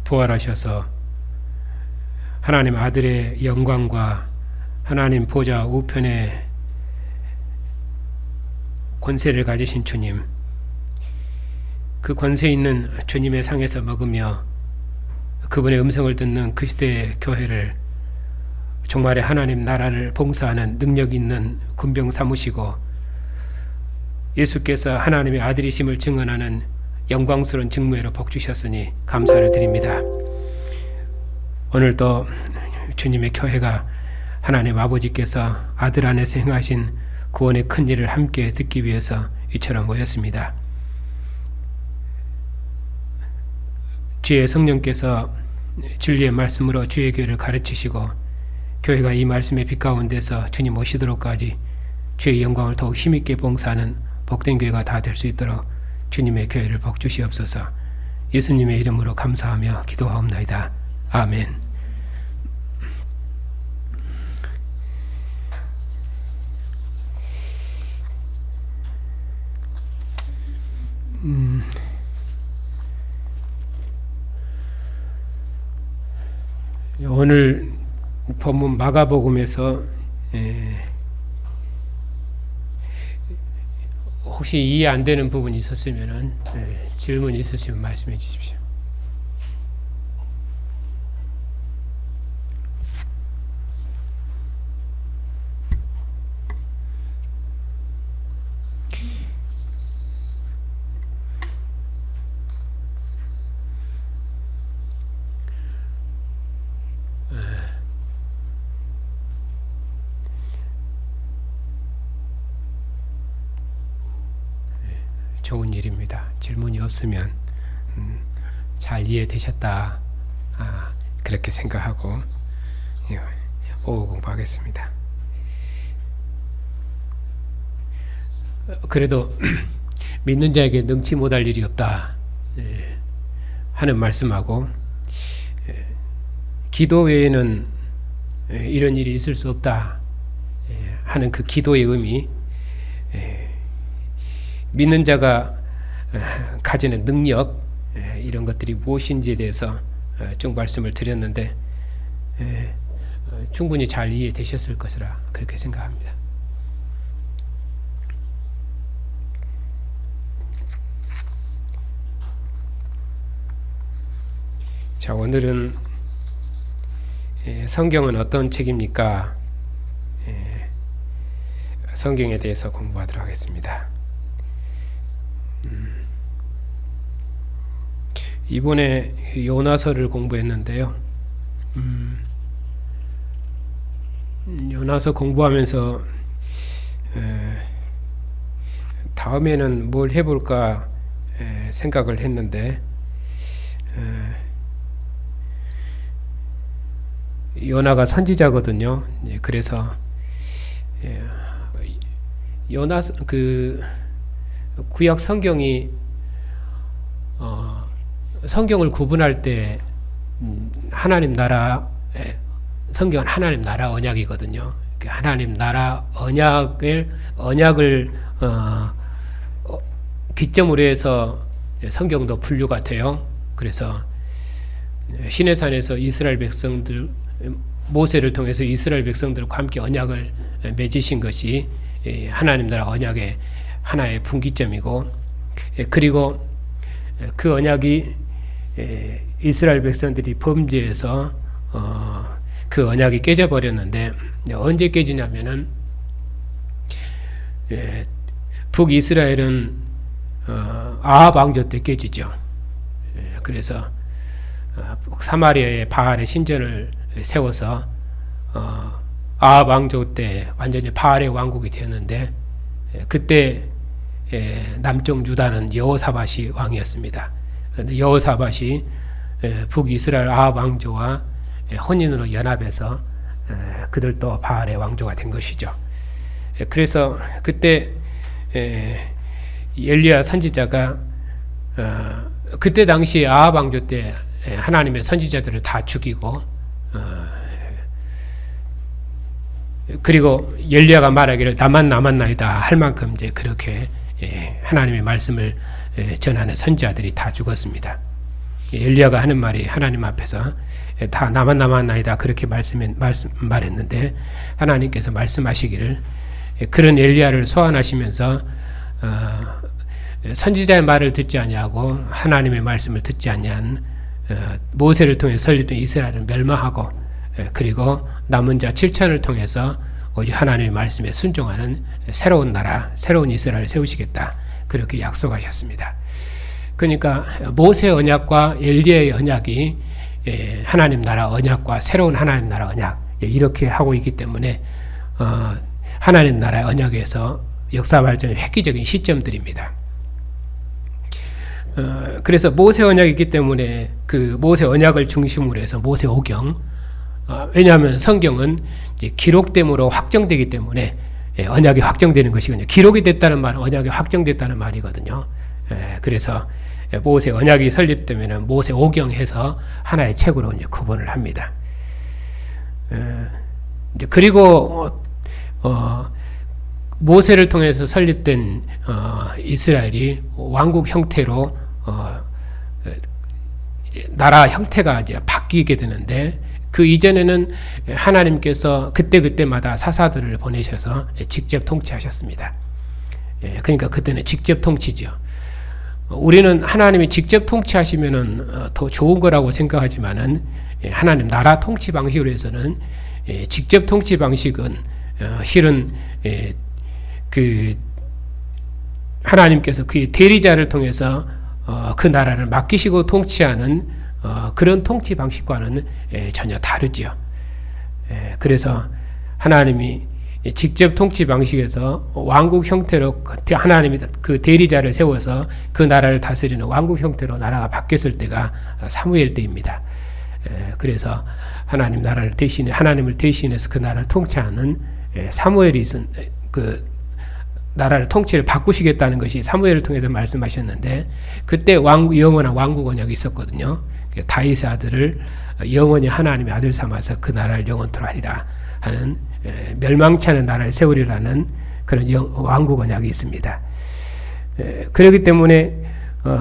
부활하셔서 하나님 아들의 영광과 하나님 보좌 우편에 권세를 가지신 주님, 그 권세 있는 주님의 상에서 먹으며 그분의 음성을 듣는 그 시대의 교회를 정말의 하나님 나라를 봉사하는 능력 있는 군병 삼으시고 예수께서 하나님의 아들이심을 증언하는 영광스러운 직무회로 복주셨으니 감사를 드립니다. 오늘도 주님의 교회가 하나님 아버지께서 아들 안에서 행하신 구원의 큰 일을 함께 듣기 위해서 이처럼 모였습니다. 주의 성령께서 진리의 말씀으로 주의 교회를 가르치시고 교회가 이 말씀의 빛 가운데서 주님 오시도록까지 주의 영광을 더욱 힘있게 봉사하는 복된 교회가 다 될 수 있도록 주님의 교회를 복주시옵소서. 예수님의 이름으로 감사하며 기도하옵나이다. 아멘. 오늘 본문 마가복음에서 혹시 이해 안 되는 부분이 있었으면 질문 있으시면 말씀해 주십시오. 좋은 일입니다. 질문이 없으면 잘 이해되셨다 그렇게 생각하고 오후 공부하겠습니다. 그래도 믿는 자에게 능치 못할 일이 없다 하는 말씀하고 기도 외에는 이런 일이 있을 수 없다 하는 그 기도의 의미, 믿는 자가 가지는 능력 이런 것들이 무엇인지에 대해서 쭉 말씀을 드렸는데 충분히 잘 이해되셨을 것이라 그렇게 생각합니다. 자, 오늘은 성경은 어떤 책입니까? 성경에 대해서 공부하도록 하겠습니다. 이번에 요나서를 공부했는데요. 요나서 공부하면서 다음에는 뭘 해볼까 생각을 했는데 요나가 선지자거든요. 그래서 요나서 그 구약 성경이 성경을 구분할 때 하나님 나라 성경은 하나님 나라 언약이거든요. 하나님 나라 언약을 기점으로 해서 성경도 분류가 돼요. 그래서 시내산에서 이스라엘 백성들 모세를 통해서 이스라엘 백성들과 함께 언약을 맺으신 것이 하나님 나라 언약의 하나의 분기점이고, 그리고 그 언약이 이스라엘 백성들이 범죄해서 그 언약이 깨져버렸는데 언제 깨지냐면은 북이스라엘은 아합 왕조 때 깨지죠. 그래서 사마리아에 바알의 신전을 세워서 아합 왕조 때 완전히 바알의 왕국이 되었는데 그때 남쪽 유다는 여호사밧이 왕이었습니다. 여호사밧이 북이스라엘 아합 왕조와 혼인으로 연합해서 그들도 바알의 왕조가 된 것이죠. 그래서 그때 엘리야 선지자가 그때 당시 아합 왕조 때 하나님의 선지자들을 다 죽이고 그리고 엘리야가 말하기를 나만 남았나이다 할 만큼 이제 그렇게 하나님의 말씀을 전하는 선지자들이 다 죽었습니다. 엘리야가 하는 말이 하나님 앞에서 다 나만 남았나이다 그렇게 말했는데 하나님께서 말씀하시기를 그런 엘리야를 소환하시면서 선지자의 말을 듣지 아니하고 하나님의 말씀을 듣지 아니한 모세를 통해 설립된 이스라엘을 멸망하고 그리고 남은 자 7천을 통해서 오직 하나님의 말씀에 순종하는 새로운 나라, 새로운 이스라엘을 세우시겠다 그렇게 약속하셨습니다. 그러니까 모세 언약과 엘리야의 언약이 하나님 나라 언약과 새로운 하나님 나라 언약 이렇게 하고 있기 때문에 하나님 나라의 언약에서 역사 발전의 획기적인 시점들입니다. 그래서 모세 언약이 있기 때문에 그 모세 언약을 중심으로 해서 모세 오경 왜냐하면 성경은 이제 기록됨으로 확정되기 때문에 언약이 확정되는 것이거든요. 기록이 됐다는 말은 언약이 확정됐다는 말이거든요. 그래서 모세 언약이 설립되면 모세 오경해서 하나의 책으로 이제 구분을 합니다. 그리고 모세를 통해서 설립된 이스라엘이 왕국 형태로 나라 형태가 이제 바뀌게 되는데 그 이전에는 하나님께서 그때마다 사사들을 보내셔서 직접 통치하셨습니다. 그러니까 그때는 직접 통치죠. 우리는 하나님이 직접 통치하시면은 더 좋은 거라고 생각하지만은 하나님 나라 통치 방식으로 해서는 직접 통치 방식은 실은 그 하나님께서 그의 대리자를 통해서 그 나라를 맡기시고 통치하는 그런 통치 방식과는 전혀 다르죠. 그래서 하나님이 직접 통치 방식에서 왕국 형태로 하나님이 그 대리자를 세워서 그 나라를 다스리는 왕국 형태로 나라가 바뀌었을 때가 사무엘 때입니다. 그래서 하나님 나라를 대신해 하나님을 대신해서 그 나라를 통치하는 사무엘이 그 나라를 통치를 바꾸시겠다는 것이 사무엘을 통해서 말씀하셨는데 그때 영원한 왕국 언약이 있었거든요. 다윗의 아들을 영원히 하나님의 아들 삼아서 그 나라를 영원토록 하리라 하는 멸망치 않은 나라를 세우리라는 그런 왕국 언약이 있습니다. 그렇기 때문에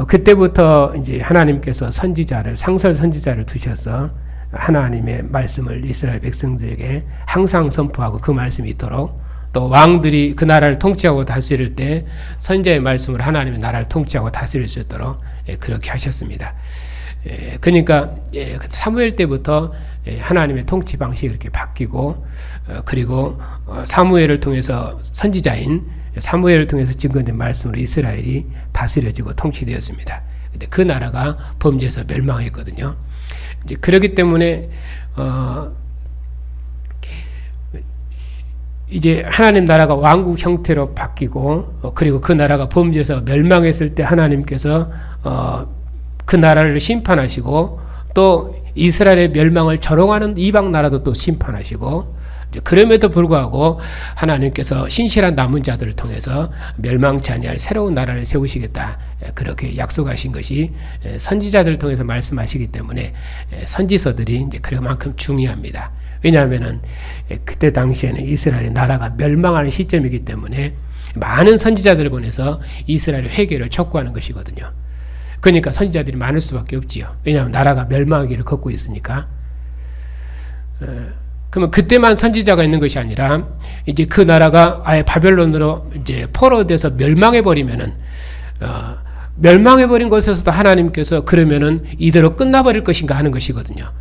그때부터 이제 하나님께서 상설 선지자를 두셔서 하나님의 말씀을 이스라엘 백성들에게 항상 선포하고 그 말씀이 있도록 또 왕들이 그 나라를 통치하고 다스릴 때 선지자의 말씀으로 하나님의 나라를 통치하고 다스릴 수 있도록 그렇게 하셨습니다. 그러니까 사무엘 때부터 하나님의 통치 방식이 이렇게 바뀌고 그리고 사무엘을 통해서 선지자인 사무엘을 통해서 증거된 말씀으로 이스라엘이 다스려지고 통치되었습니다. 근데 그 나라가 범죄에서 멸망했거든요. 이제 그렇기 때문에 이제 하나님 나라가 왕국 형태로 바뀌고 그리고 그 나라가 범죄에서 멸망했을 때 하나님께서 그 나라를 심판하시고 또 이스라엘의 멸망을 조롱하는 이방 나라도 또 심판하시고 그럼에도 불구하고 하나님께서 신실한 남은 자들을 통해서 멸망치 아니할 새로운 나라를 세우시겠다 그렇게 약속하신 것이 선지자들을 통해서 말씀하시기 때문에 선지서들이 이제 그만큼 중요합니다. 왜냐하면은 그때 당시에는 이스라엘의 나라가 멸망하는 시점이기 때문에 많은 선지자들을 보내서 이스라엘의 회개를 촉구하는 것이거든요. 그러니까 선지자들이 많을 수밖에 없지요. 왜냐하면 나라가 멸망하기를 걷고 있으니까. 그러면 그때만 선지자가 있는 것이 아니라 이제 그 나라가 아예 바벨론으로 이제 포로돼서 멸망해버리면은 멸망해버린 것에서도 하나님께서 그러면은 이대로 끝나버릴 것인가 하는 것이거든요.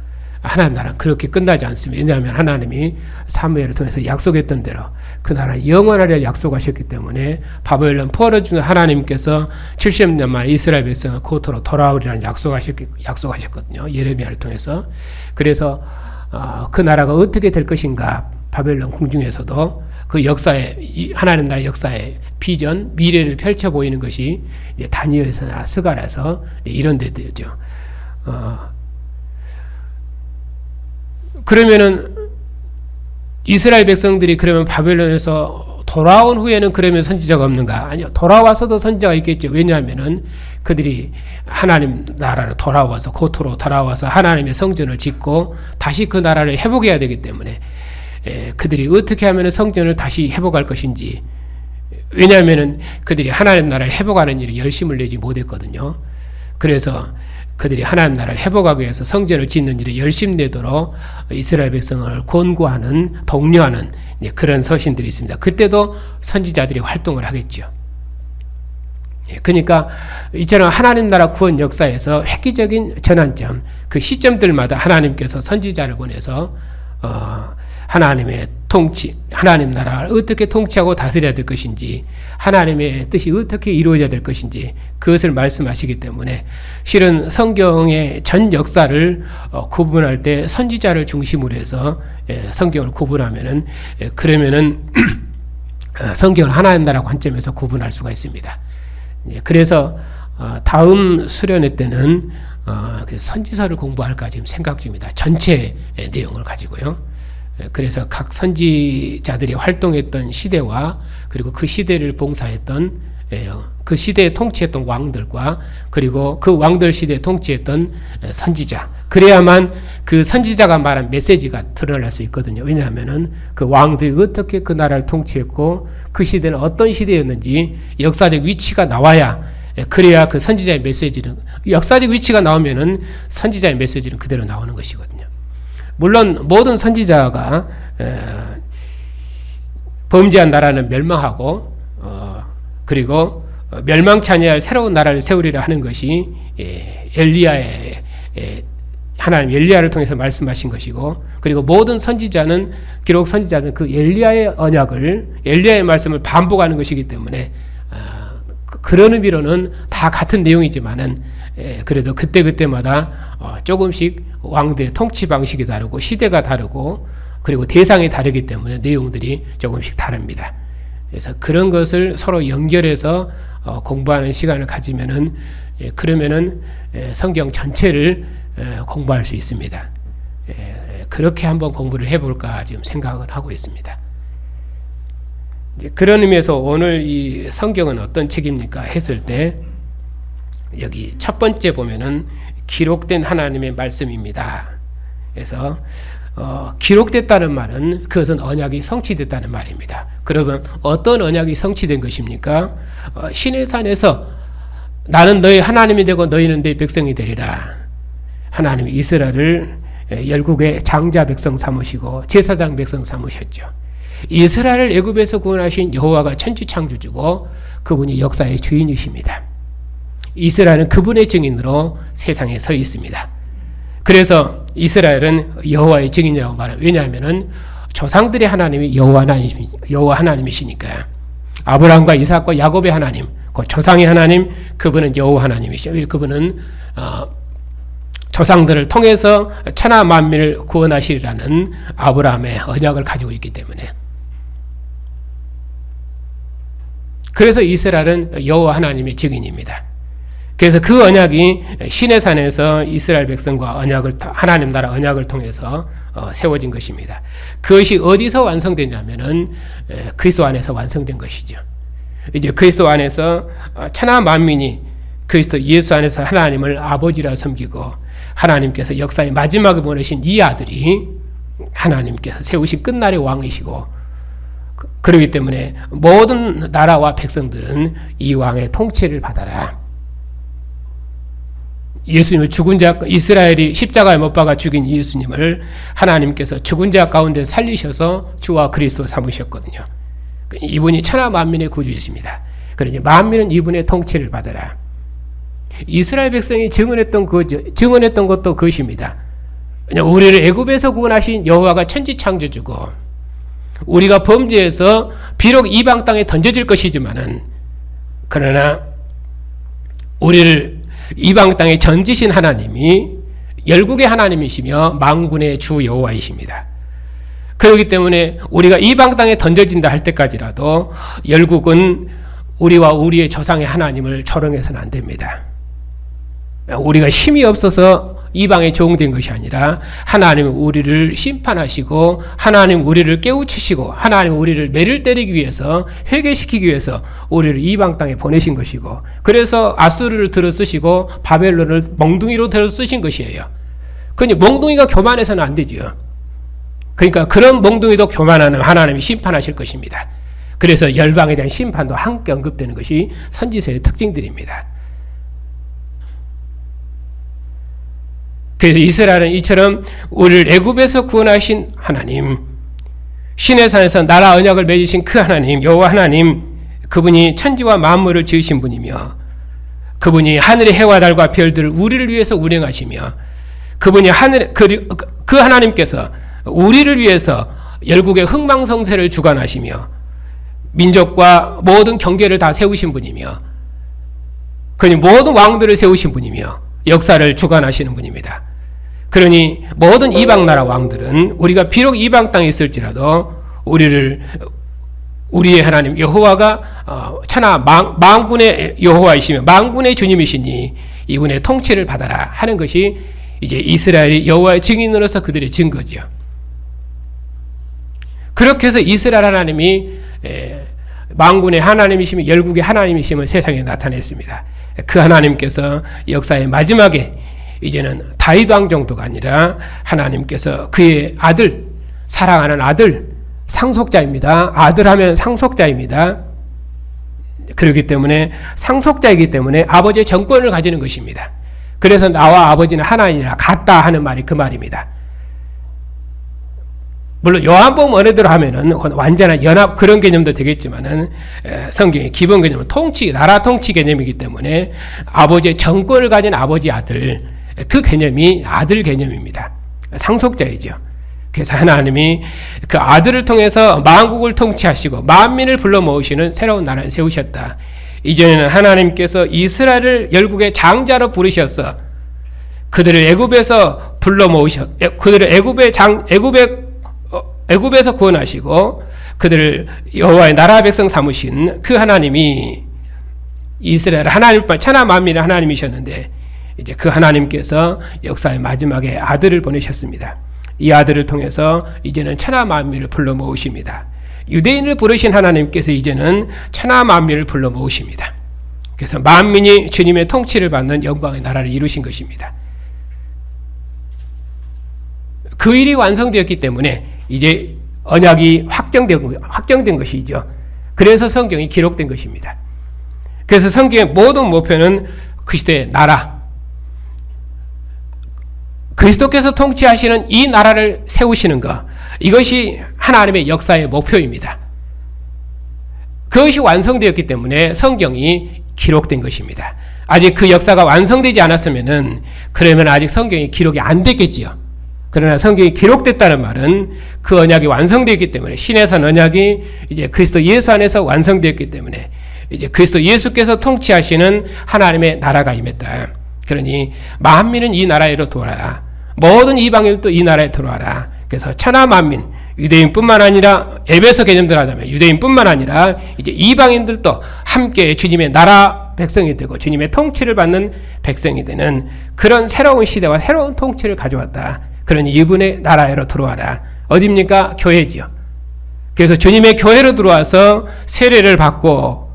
하나님 나라는 그렇게 끝나지 않습니다. 왜냐하면 하나님이 사무엘을 통해서 약속했던 대로 그 나라는 영원하리라 약속하셨기 때문에 바벨론 포로를 주는 하나님께서 70년 만에 이스라엘 백성을 고토로 돌아오리라는 약속하셨거든요. 예레미야를 통해서. 그래서 그 나라가 어떻게 될 것인가 바벨론 궁중에서도 그 역사의 하나님 나라 역사의 비전 미래를 펼쳐 보이는 것이 이제 다니엘서나 스가랴서 이런 데들이죠. 그러면은 이스라엘 백성들이 그러면 바벨론에서 돌아온 후에는 그러면 선지자가 없는가? 아니요. 돌아와서도 선지자가 있겠죠. 왜냐하면은 그들이 하나님 나라로 돌아와서 고토로 돌아와서 하나님의 성전을 짓고 다시 그 나라를 회복해야 되기 때문에 그들이 어떻게 하면 성전을 다시 회복할 것인지 왜냐하면은 그들이 하나님 나라를 회복하는 일에 열심을 내지 못했거든요. 그래서 그들이 하나님 나라를 회복하기 위해서 성전을 짓는 일에 열심 내도록 이스라엘 백성을 권고하는, 독려하는 그런 서신들이 있습니다. 그때도 선지자들이 활동을 하겠죠. 그러니까 이처럼 하나님 나라 구원 역사에서 획기적인 전환점, 그 시점들마다 하나님께서 선지자를 보내서 하나님의 통치, 하나님 나라를 어떻게 통치하고 다스려야 될 것인지, 하나님의 뜻이 어떻게 이루어져야 될 것인지 그것을 말씀하시기 때문에 실은 성경의 전 역사를 구분할 때 선지자를 중심으로 해서 성경을 구분하면은, 그러면은 성경을 하나님 나라 관점에서 구분할 수가 있습니다. 그래서 다음 수련회 때는 선지서를 공부할까 지금 생각 중입니다. 전체 내용을 가지고요. 그래서 각 선지자들이 활동했던 시대와 그리고 그 시대를 봉사했던, 그 시대에 통치했던 왕들과 그리고 그 왕들 시대에 통치했던 선지자, 그래야만 그 선지자가 말한 메시지가 드러날 수 있거든요. 왜냐하면은 그 왕들이 어떻게 그 나라를 통치했고 그 시대는 어떤 시대였는지 역사적 위치가 나와야, 그래야 그 선지자의 메시지는, 역사적 위치가 나오면은 선지자의 메시지는 그대로 나오는 것이거든요. 물론 모든 선지자가 범죄한 나라는 멸망하고 그리고 멸망치 아니할 새로운 나라를 세우리라 하는 것이 엘리야의, 하나님 엘리야를 통해서 말씀하신 것이고, 그리고 모든 선지자는, 기록 선지자는 그 엘리야의 언약을, 엘리야의 말씀을 반복하는 것이기 때문에 그런 의미로는 다 같은 내용이지만은 그래도 그때그때마다 조금씩 왕들의 통치 방식이 다르고 시대가 다르고 그리고 대상이 다르기 때문에 내용들이 조금씩 다릅니다. 그래서 그런 것을 서로 연결해서 공부하는 시간을 가지면은, 그러면은 성경 전체를 공부할 수 있습니다. 그렇게 한번 공부를 해볼까 지금 생각을 하고 있습니다. 그런 의미에서 오늘 이 성경은 어떤 책입니까 했을 때, 여기 첫 번째 보면은 기록된 하나님의 말씀입니다. 그래서 기록됐다는 말은 그것은 언약이 성취됐다는 말입니다. 그러면 어떤 언약이 성취된 것입니까? 시내산에서 나는 너희 하나님이 되고 너희는 내 백성이 되리라. 하나님이 이스라엘을 열국의 장자 백성 삼으시고 제사장 백성 삼으셨죠. 이스라엘을 애굽에서 구원하신 여호와가 천지 창조주고 그분이 역사의 주인이십니다. 이스라엘은 그분의 증인으로 세상에 서 있습니다. 그래서 이스라엘은 여호와의 증인이라고 말해요. 왜냐하면은 조상들의 하나님이 여호와 하나님이시니까요. 아브라함과 이삭과 야곱의 하나님, 그 조상의 하나님, 그분은 여호와 하나님이시죠. 그분은 조상들을 통해서 천하 만민을 구원하시리라는 아브라함의 언약을 가지고 있기 때문에, 그래서 이스라엘은 여호와 하나님의 증인입니다. 그래서 그 언약이 시내산에서 이스라엘 백성과 언약을, 하나님 나라 언약을 통해서 세워진 것입니다. 그것이 어디서 완성되냐면은 그리스도 안에서 완성된 것이죠. 이제 그리스도 안에서 천하 만민이 그리스도 예수 안에서 하나님을 아버지라 섬기고 하나님께서 역사의 마지막에 보내신 이 아들이 하나님께서 세우신 끝날의 왕이시고, 그렇기 때문에 모든 나라와 백성들은 이 왕의 통치를 받아라. 예수님을 죽은 자, 이스라엘이 십자가에 못 박아 죽인 예수님을 하나님께서 죽은 자 가운데 살리셔서 주와 그리스도 삼으셨거든요. 이분이 천하 만민의 구주이십니다. 그러니 만민은 이분의 통치를 받아라. 이스라엘 백성이 증언했던 것도 그것입니다. 우리를 애굽에서 구원하신 여호와가 천지 창조주고, 우리가 범죄해서 비록 이방 땅에 던져질 것이지만은, 그러나 우리를 이방 땅에 던지신 하나님이 열국의 하나님이시며 만군의 주 여호와이십니다. 그렇기 때문에 우리가 이방 땅에 던져진다 할 때까지라도 열국은 우리와 우리의 조상의 하나님을 조롱해서는 안 됩니다. 우리가 힘이 없어서 이방에 적용된 것이 아니라 하나님은 우리를 심판하시고 하나님 우리를 깨우치시고 하나님 우리를 매를 때리기 위해서, 회개시키기 위해서 우리를 이방 땅에 보내신 것이고, 그래서 아수르를 들어 쓰시고 바벨론을 몽둥이로 들어 쓰신 것이에요. 그러니 몽둥이가 교만해서는 안 되죠. 그러니까 그런 몽둥이도 교만하는 하나님이 심판하실 것입니다. 그래서 열방에 대한 심판도 함께 언급되는 것이 선지서의 특징들입니다. 그래서 이스라엘은 이처럼 우리를 애굽에서 구원하신 하나님, 신의 산에서 나라 언약을 맺으신 그 하나님, 여호와 하나님, 그분이 천지와 만물을 지으신 분이며, 그분이 하늘의 해와 달과 별들을 우리를 위해서 운행하시며, 그분이 그 하나님께서 우리를 위해서 열국의 흥망성쇠를 주관하시며, 민족과 모든 경계를 다 세우신 분이며, 그러니 모든 왕들을 세우신 분이며 역사를 주관하시는 분입니다. 그러니 모든 이방 나라 왕들은 우리가 비록 이방 땅에 있을지라도 우리의 하나님 여호와가 천하 만군의 여호와이시며 만군의 주님이시니 이분의 통치를 받아라 하는 것이 이제 이스라엘이 여호와의 증인으로서 그들의 증거죠. 그렇게 해서 이스라엘 하나님이 만군의 하나님이시며 열국의 하나님이심을 세상에 나타냈습니다. 그 하나님께서 역사의 마지막에 이제는 다윗 왕 정도가 아니라 하나님께서 그의 아들, 사랑하는 아들, 상속자입니다. 아들하면 상속자입니다. 그렇기 때문에 상속자이기 때문에 아버지의 정권을 가지는 것입니다. 그래서 나와 아버지는 하나이라 같다 하는 말이 그 말입니다. 물론 요한복음 언어대로 하면은 완전한 연합 그런 개념도 되겠지만은 성경의 기본 개념은 통치, 나라 통치 개념이기 때문에 아버지의 정권을 가진 아버지 아들, 그 개념이 아들 개념입니다. 상속자이죠. 그래서 하나님이 그 아들을 통해서 만국을 통치하시고 만민을 불러 모으시는 새로운 나라를 세우셨다. 이전에는 하나님께서 이스라엘을 열국의 장자로 부르셔서 그들을 애굽에서 불러 모으셔, 그들을 애굽에서 구원하시고 그들을 여호와의 나라 백성 삼으신 그 하나님이 이스라엘 하나님뿐 천하 만민의 하나님이셨는데 이제 그 하나님께서 역사의 마지막에 아들을 보내셨습니다. 이 아들을 통해서 이제는 천하 만민을 불러 모으십니다. 유대인을 부르신 하나님께서 이제는 천하 만민을 불러 모으십니다. 그래서 만민이 주님의 통치를 받는 영광의 나라를 이루신 것입니다. 그 일이 완성되었기 때문에 이제 언약이 확정된 것이죠. 그래서 성경이 기록된 것입니다. 그래서 성경의 모든 목표는 그리스도의 나라, 그리스도께서 통치하시는 이 나라를 세우시는 것, 이것이 하나님의 역사의 목표입니다. 그것이 완성되었기 때문에 성경이 기록된 것입니다. 아직 그 역사가 완성되지 않았으면은 그러면 아직 성경이 기록이 안 됐겠지요. 그러나 성경이 기록됐다는 말은 그 언약이 완성되었기 때문에 신에서 언약이 이제 그리스도 예수 안에서 완성되었기 때문에 이제 그리스도 예수께서 통치하시는 하나님의 나라가 임했다. 그러니 만민은 이 나라로 돌아라. 모든 이방인들도 이 나라에 들어와라. 그래서 천하 만민, 유대인뿐만 아니라 에베소 개념대로 하자면 유대인뿐만 아니라 이제 이방인들도 함께 주님의 나라 백성이 되고 주님의 통치를 받는 백성이 되는 그런 새로운 시대와 새로운 통치를 가져왔다. 그러니 이분의 나라로 들어와라. 어디입니까? 교회지요. 그래서 주님의 교회로 들어와서 세례를 받고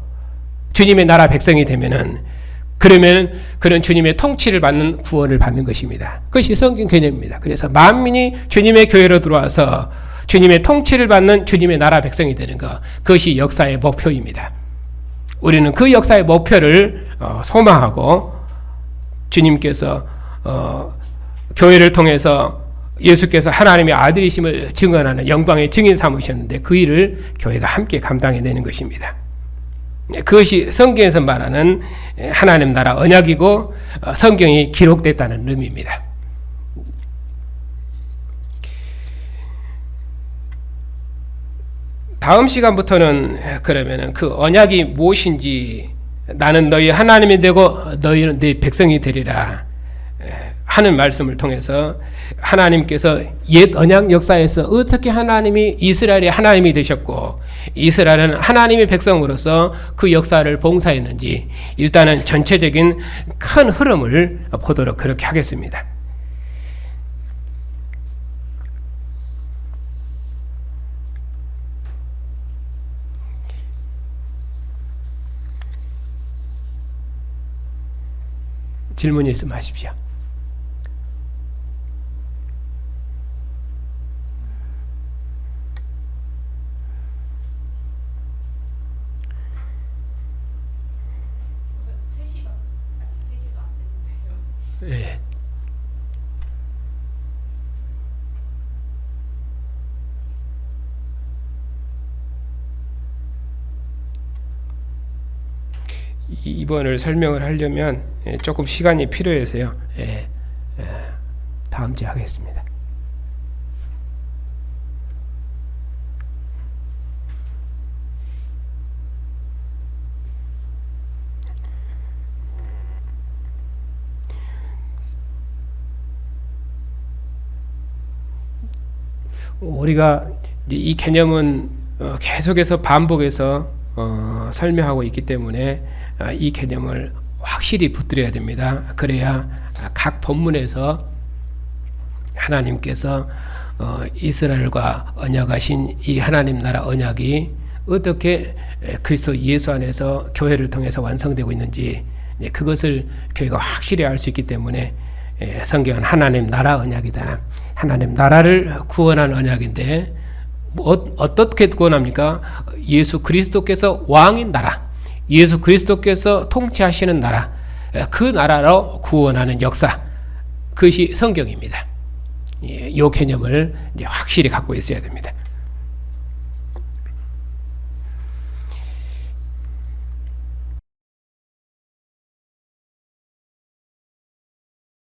주님의 나라 백성이 되면은 그러면 그런 주님의 통치를 받는 구원을 받는 것입니다. 그것이 성경 개념입니다. 그래서 만민이 주님의 교회로 들어와서 주님의 통치를 받는 주님의 나라 백성이 되는 것, 그것이 역사의 목표입니다. 우리는 그 역사의 목표를 소망하고 주님께서 교회를 통해서 예수께서 하나님의 아들이심을 증언하는 영광의 증인 삼으셨는데 그 일을 교회가 함께 감당해내는 것입니다. 그것이 성경에서 말하는 하나님 나라 언약이고 성경이 기록됐다는 의미입니다. 다음 시간부터는 그러면은 그 언약이 무엇인지, 나는 너희 하나님이 되고 너희는 네 백성이 되리라 하는 말씀을 통해서 하나님께서 옛 언약 역사에서 어떻게 하나님이 이스라엘의 하나님이 되셨고 이스라엘은 하나님의 백성으로서 그 역사를 봉사했는지 일단은 전체적인 큰 흐름을 보도록 그렇게 하겠습니다. 질문이 있으면 하십시오. 예. 이번을 설명을 하려면 조금 시간이 필요해서요. 다음 주에 하겠습니다. 우리가 이 개념은 계속해서 반복해서 설명하고 있기 때문에 이 개념을 확실히 붙들어야 됩니다. 그래야 각 본문에서 하나님께서 이스라엘과 언약하신 이 하나님 나라 언약이 어떻게 그리스도 예수 안에서 교회를 통해서 완성되고 있는지 그것을 교회가 확실히 알 수 있기 때문에 성경은 하나님 나라 언약이다. 하나님 나라를 구원한 언약인데 어떻게 구원합니까? 예수 그리스도께서 왕인 나라, 예수 그리스도께서 통치하시는 나라, 그 나라로 구원하는 역사, 그것이 성경입니다. 이 개념을 이제 확실히 갖고 있어야 됩니다.